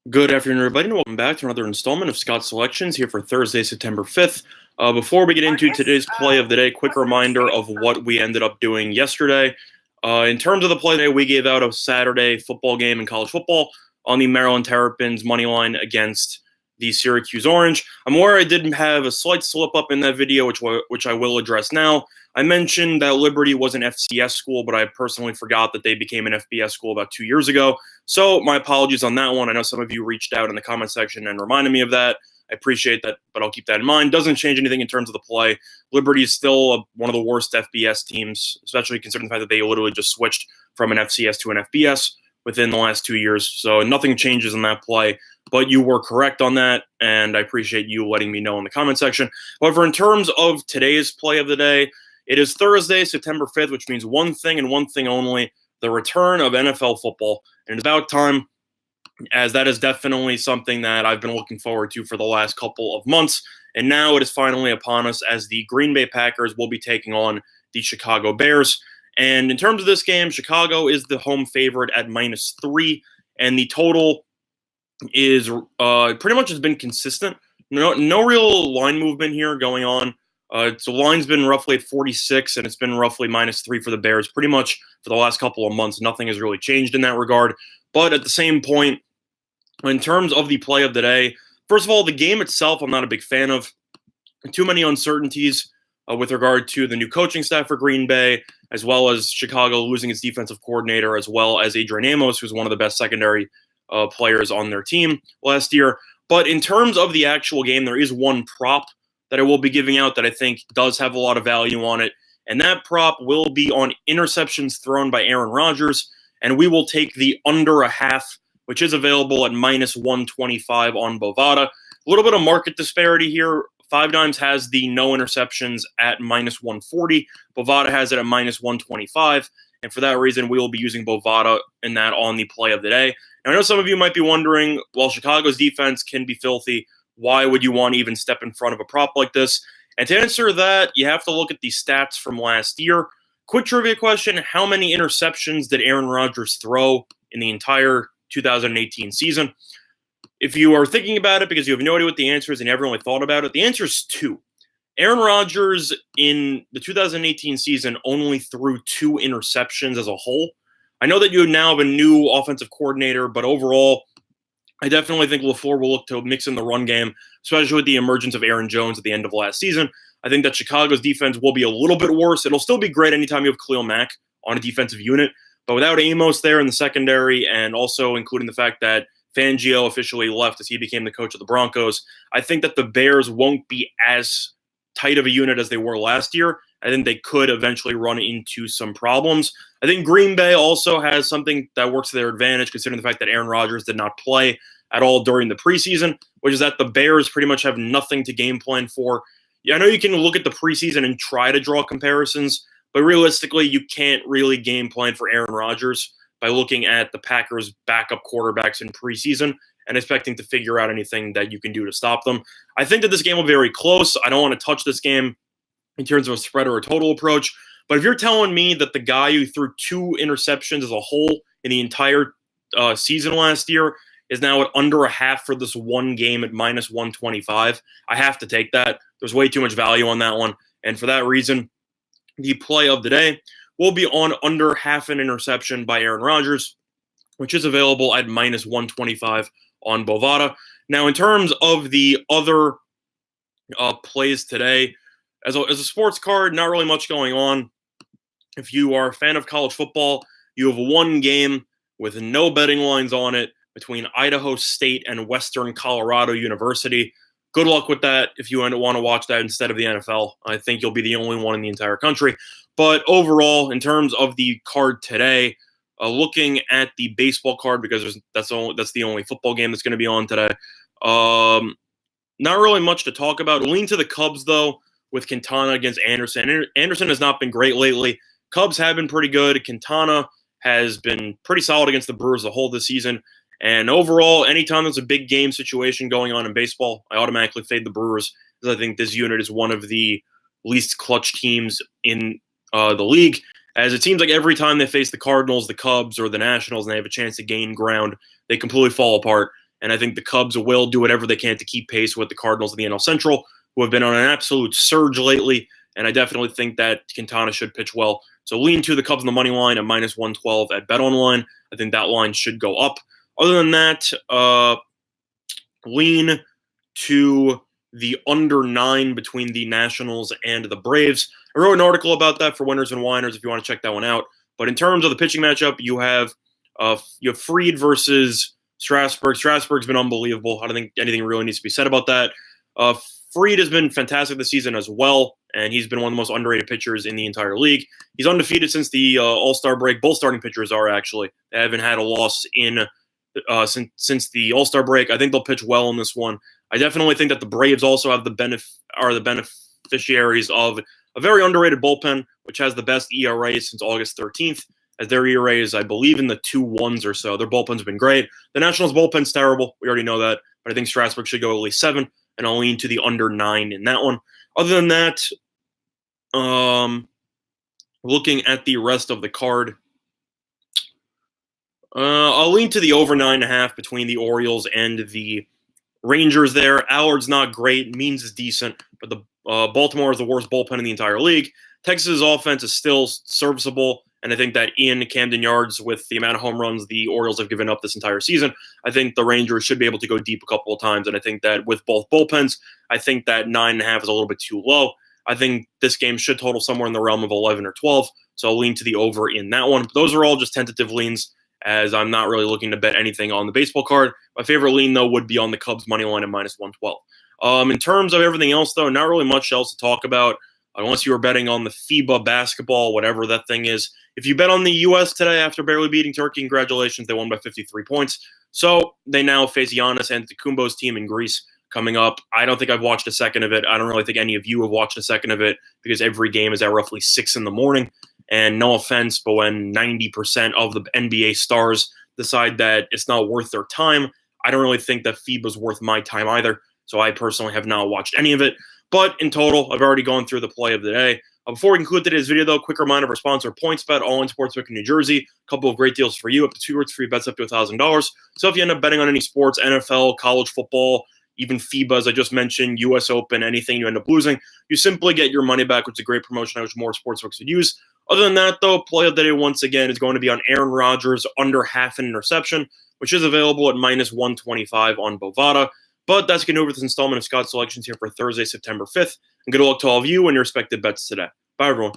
Good afternoon, everybody, and welcome back to another installment of Scott's Selections here for Thursday, September 5th. Before we get into today's play of the day, quick reminder of what we ended up doing yesterday. In terms of the play today, we gave out a Saturday football game in college football on the Maryland Terrapins money line against the Syracuse Orange. I'm aware I did have a slight slip up in that video, which I will address now. I mentioned that Liberty was an FCS school, but I personally forgot that they became an FBS school about 2 years ago. So my apologies on that one. I know some of you reached out in the comment section and reminded me of that. I appreciate that, but I'll keep that in mind. Doesn't change anything in terms of the play. Liberty is still one of the worst FBS teams, especially considering the fact that they literally just switched from an FCS to an FBS within the last 2 years. So nothing changes in that play, but you were correct on that, and I appreciate you letting me know in the comment section. However, in terms of today's play of the day, it is Thursday, September 5th, which means one thing and one thing only, the return of NFL football. And it's about time, as that is definitely something that I've been looking forward to for the last couple of months. And now it is finally upon us as the Green Bay Packers will be taking on the Chicago Bears. And in terms of this game, Chicago is the home favorite at -3, and the total is pretty much has been consistent. No real line movement here going on. So the line's been roughly at 46, and it's been roughly -3 for the Bears pretty much for the last couple of months. Nothing has really changed in that regard. But at the same point, in terms of the play of the day, first of all, the game itself I'm not a big fan of. Too many uncertainties with regard to the new coaching staff for Green Bay, as well as Chicago losing its defensive coordinator, as well as Adrian Amos, who's one of the best secondary players on their team last year. But in terms of the actual game, there is one prop that I will be giving out that I think does have a lot of value on it. And that prop will be on interceptions thrown by Aaron Rodgers. And we will take the under a half, which is available at -125 on Bovada. A little bit of market disparity here. Five Dimes has the no interceptions at -140. Bovada has it at -125. And for that reason, we will be using Bovada in that on the play of the day. Now, I know some of you might be wondering, well, Chicago's defense can be filthy. Why would you want to even step in front of a prop like this? And to answer that, you have to look at the stats from last year. Quick trivia question: how many interceptions did Aaron Rodgers throw in the entire 2018 season? If you are thinking about it because you have no idea what the answer is and you never really thought about it, the answer is 2. Aaron Rodgers in the 2018 season only threw 2 interceptions as a whole. I know that you now have a new offensive coordinator, but overall, I definitely think LaFleur will look to mix in the run game, especially with the emergence of Aaron Jones at the end of last season. I think that Chicago's defense will be a little bit worse. It'll still be great anytime you have Khalil Mack on a defensive unit, but without Amos there in the secondary, and also including the fact that Fangio officially left as he became the coach of the Broncos, I think that the Bears won't be as tight of a unit as they were last year. I think they could eventually run into some problems. I think Green Bay also has something that works to their advantage, considering the fact that Aaron Rodgers did not play at all during the preseason, which is that the Bears pretty much have nothing to game plan for. I know you can look at the preseason and try to draw comparisons, but realistically, you can't really game plan for Aaron Rodgers by looking at the Packers' backup quarterbacks in preseason and expecting to figure out anything that you can do to stop them. I think that this game will be very close. I don't want to touch this game in terms of a spread or a total approach, but if you're telling me that the guy who threw 2 interceptions as a whole in the entire season last year is now at under a half for this one game at -125, I have to take that. There's way too much value on that one, and for that reason, the play of the day will be on under half an interception by Aaron Rodgers, which is available at -125 on Bovada. Now, in terms of the other plays today, as a sports card, not really much going on. If you are a fan of college football, you have one game with no betting lines on it between Idaho State and Western Colorado University. Good luck with that if you want to watch that instead of the NFL. I think you'll be the only one in the entire country. But overall, in terms of the card today, looking at the baseball card, because that's the only football game that's going to be on today, not really much to talk about. Lean to the Cubs, though, with Quintana against Anderson. Anderson has not been great lately. Cubs have been pretty good. Quintana has been pretty solid against the Brewers the whole this season. And overall, anytime there's a big game situation going on in baseball, I automatically fade the Brewers, because I think this unit is one of the least clutch teams in the league, as it seems like every time they face the Cardinals, the Cubs, or the Nationals, and they have a chance to gain ground, they completely fall apart. and I think the Cubs will do whatever they can to keep pace with the Cardinals in the NL Central, who have been on an absolute surge lately, and I definitely think that Quintana should pitch well. So lean to the Cubs on the money line at minus 112 at BetOnline. I think that line should go up. Other than that, lean to the under 9 between the Nationals and the Braves. I wrote an article about that for Winners and Whiners if you want to check that one out. But in terms of the pitching matchup, you have Fried versus Strasburg. Strasburg's been unbelievable. I don't think anything really needs to be said about that. Fried has been fantastic this season as well, and he's been one of the most underrated pitchers in the entire league. He's undefeated since the All-Star break. Both starting pitchers are, actually. They haven't had a loss in since the All-Star break. I think they'll pitch well in this one. I definitely think that the Braves also have the beneficiaries of a very underrated bullpen, which has the best ERA since August 13th, as their ERA is, I believe, in the 2.1s or so. Their bullpen's been great. The Nationals' bullpen's terrible. We already know that. But I think Strasburg should go at least 7, and I'll lean to the under 9 in that one. Other than that, looking at the rest of the card, I'll lean to the over 9.5 between the Orioles and the Rangers there. Allard's not great. Means is decent, but the Baltimore is the worst bullpen in the entire league. Texas's offense is still serviceable, and I think that in Camden Yards, with the amount of home runs the Orioles have given up this entire season, I think the Rangers should be able to go deep a couple of times, and I think that with both bullpens, I think that 9.5 is a little bit too low. I think this game should total somewhere in the realm of 11 or 12, so I'll lean to the over in that one. But those are all just tentative leans, as I'm not really looking to bet anything on the baseball card. My favorite lean, though, would be on the Cubs' money line at minus 112. In terms of everything else, though, not really much else to talk about, unless you were betting on the FIBA basketball, whatever that thing is. If you bet on the U.S. today after barely beating Turkey, congratulations, they won by 53 points. So they now face Giannis Antetokounmpo's team in Greece coming up. I don't think I've watched a second of it. I don't really think any of you have watched a second of it, because every game is at roughly 6 in the morning. And no offense, but when 90% of the NBA stars decide that it's not worth their time, I don't really think that FIBA's worth my time either. So I personally have not watched any of it. But in total, I've already gone through the play of the day. Before we conclude today's video, though, quick reminder of our sponsor, PointsBet, all-in sportsbook in New Jersey. A couple of great deals for you, up to 2 free bets up to $1,000. So if you end up betting on any sports, NFL, college football, even FIBA, as I just mentioned, U.S. Open, anything you end up losing, you simply get your money back, which is a great promotion I wish more sportsbooks would use. Other than that, though, play of the day once again is going to be on Aaron Rodgers under half an interception, which is available at minus 125 on Bovada. But that's going to do it for this installment of Scott's Selections here for Thursday, September 5th. And good luck to all of you and your respective bets today. Bye, everyone.